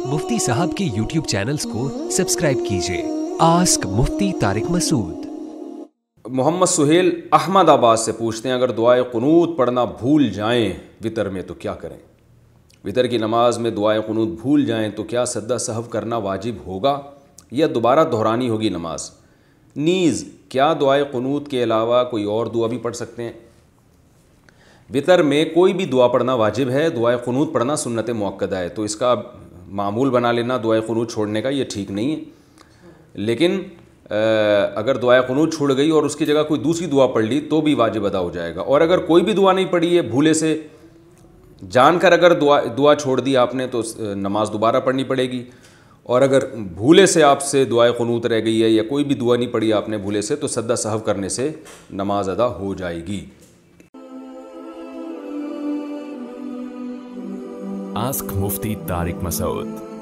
मुफ्ती साहब के YouTube channels को सब्सक्राइब कीजिए। आस्क मुफ्ती तारिक मसूद। मोहम्मद सुहेल अहमदाबाद से पूछते हैं, अगर दुआए कुनूत पढ़ना भूल जाएं वितर में तो क्या करें? वितर की नमाज में दुआए कुनूत भूल जाएं तो क्या सद्दा सहव करना वाजिब होगा या दोबारा दोहरानी होगी नमाज? नीज़ क्या दुआए कुनूत के अलावा कोई और दुआ भी पढ़ सकते हैं? वितर में कोई भी दुआ पढ़ना वाजिब है, दुआए कुनूत पढ़ना सुन्नत मुअक्कदा है, तो इसका मामूल बना लेना दुआए कुनूत छोड़ने का ये ठीक नहीं है। लेकिन अगर दुआए कुनूत छूट गई और उसकी जगह कोई दूसरी दुआ पढ़ ली तो भी वाजिब अदा हो जाएगा। और अगर कोई भी दुआ नहीं पढ़ी है, भूले से जानकर अगर दुआ छोड़ दी आपने तो नमाज दोबारा पढ़नी पड़ेगी। और अगर भूले से आपसे दुआए कुनूत रह गई है या कोई भी दुआ नहीं पढ़ी आपने भूले से, तो सद्दा सहव करने से नमाज अदा हो जाएगी। आस्क मुफ्ती तारिक मसूद।